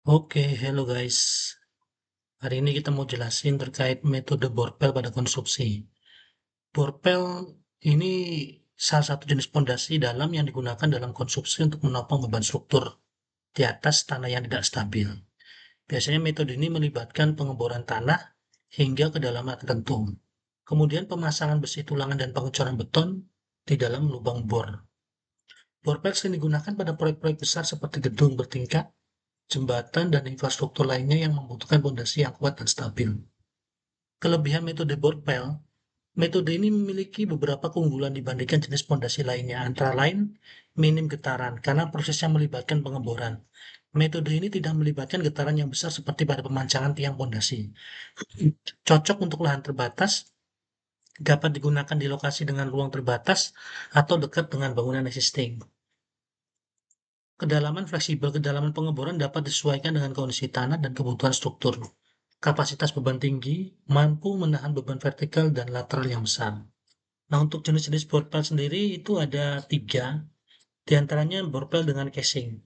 Oke, hello guys. Hari ini kita mau jelasin terkait metode borpel pada konstruksi. Borpel ini salah satu jenis pondasi dalam yang digunakan dalam konstruksi untuk menopang beban struktur di atas tanah yang tidak stabil. Biasanya metode ini melibatkan pengeboran tanah hingga kedalaman tertentu. Kemudian pemasangan besi tulangan dan pengecoran beton di dalam lubang bor. Borpel sering digunakan pada proyek-proyek besar seperti gedung bertingkat, jembatan, dan infrastruktur lainnya yang membutuhkan fondasi yang kuat dan stabil. Kelebihan metode Borpel, metode ini memiliki beberapa keunggulan dibandingkan jenis fondasi lainnya, antara lain minim getaran karena prosesnya melibatkan pengeboran. Metode ini tidak melibatkan getaran yang besar seperti pada pemancangan tiang fondasi. Cocok untuk lahan terbatas, dapat digunakan di lokasi dengan ruang terbatas atau dekat dengan bangunan existing. Kedalaman fleksibel, kedalaman pengeboran dapat disesuaikan dengan kondisi tanah dan kebutuhan struktur. Kapasitas beban tinggi, mampu menahan beban vertikal dan lateral yang besar. Nah, untuk jenis-jenis borpel sendiri itu ada 3, diantaranya borpel dengan casing.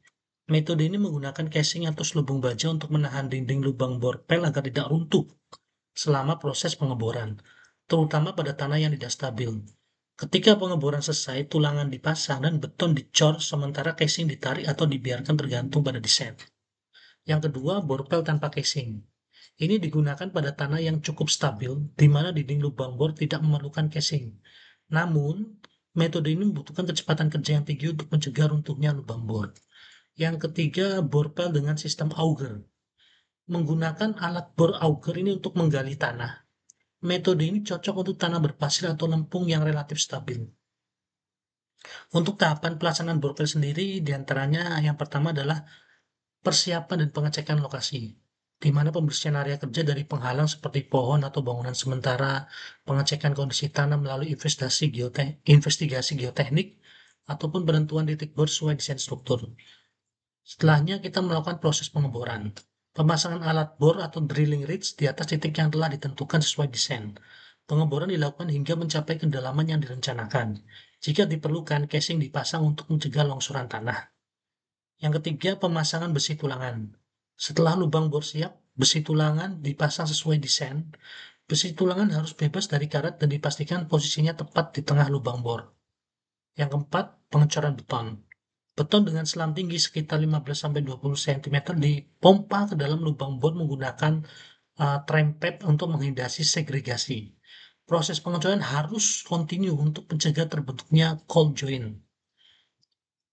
Metode ini menggunakan casing atau selubung baja untuk menahan dinding lubang borpel agar tidak runtuh selama proses pengeboran, terutama pada tanah yang tidak stabil. Ketika pengeboran selesai, tulangan dipasang dan beton dicor sementara casing ditarik atau dibiarkan tergantung pada desain. Yang kedua, borpel tanpa casing. Ini digunakan pada tanah yang cukup stabil, di mana dinding lubang bor tidak memerlukan casing. Namun, metode ini membutuhkan kecepatan kerja yang tinggi untuk mencegah runtuhnya lubang bor. Yang ketiga, borpel dengan sistem auger. Menggunakan alat bor auger ini untuk menggali tanah. Metode ini cocok untuk tanah berpasir atau lempung yang relatif stabil. Untuk tahapan pelaksanaan borpel sendiri, diantaranya yang pertama adalah persiapan dan pengecekan lokasi, di mana pembersihan area kerja dari penghalang seperti pohon atau bangunan sementara, pengecekan kondisi tanah melalui investigasi geoteknik, ataupun penentuan titik bor sesuai desain struktur. Setelahnya kita melakukan proses pengeboran. Pemasangan alat bor atau drilling rigs di atas titik yang telah ditentukan sesuai desain. Pengeboran dilakukan hingga mencapai kedalaman yang direncanakan. Jika diperlukan, casing dipasang untuk mencegah longsoran tanah. Yang ketiga, pemasangan besi tulangan. Setelah lubang bor siap, besi tulangan dipasang sesuai desain. Besi tulangan harus bebas dari karat dan dipastikan posisinya tepat di tengah lubang bor. Yang keempat, pengecoran beton. Beton dengan selam tinggi sekitar 15-20 cm dipompa ke dalam lubang bor menggunakan trempet untuk menghindari segregasi. Proses pengecoran harus kontinu untuk mencegah terbentuknya cold joint.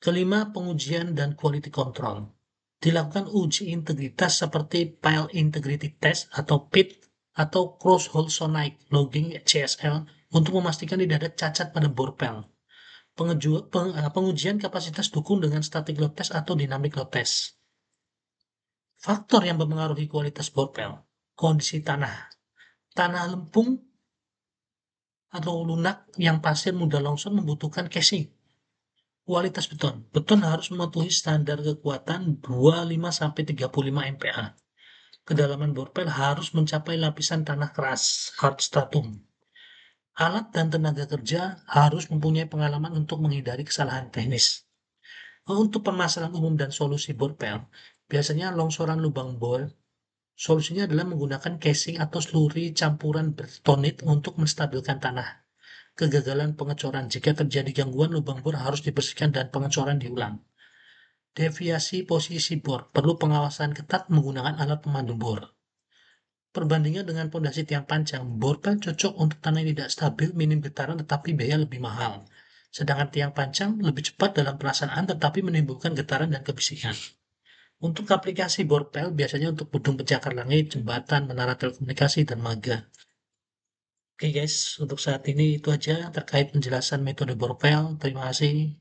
Kelima, pengujian dan quality control. Dilakukan uji integritas seperti Pile Integrity Test atau PIT atau Cross Hole Sonic Logging CSL untuk memastikan tidak ada cacat pada borpel. Pengujian kapasitas dukung dengan static load test atau dynamic load test. Faktor yang mempengaruhi kualitas borpel, kondisi tanah. Tanah lempung atau lunak yang pasir mudah longsor membutuhkan casing. Kualitas beton. Beton harus mematuhi standar kekuatan 25-35 MPa. Kedalaman borpel harus mencapai lapisan tanah keras, hard stratum. Alat dan tenaga kerja harus mempunyai pengalaman untuk menghindari kesalahan teknis. Untuk permasalahan umum dan solusi borpel, biasanya longsoran lubang bor, solusinya adalah menggunakan casing atau slurry campuran betonit untuk menstabilkan tanah. Kegagalan pengecoran, jika terjadi gangguan lubang bor harus dibersihkan dan pengecoran diulang. Deviasi posisi bor, perlu pengawasan ketat menggunakan alat pemandu bor. Perbandingan dengan pondasi tiang panjang, borpel cocok untuk tanah yang tidak stabil, minim getaran tetapi biaya lebih mahal. Sedangkan tiang panjang lebih cepat dalam pelaksanaan tetapi menimbulkan getaran dan kebisikan. Untuk aplikasi borpel biasanya untuk gedung pencakar langit, jembatan, menara telekomunikasi, dan maga. Oke guys, untuk saat ini itu aja terkait penjelasan metode borpel. Terima kasih.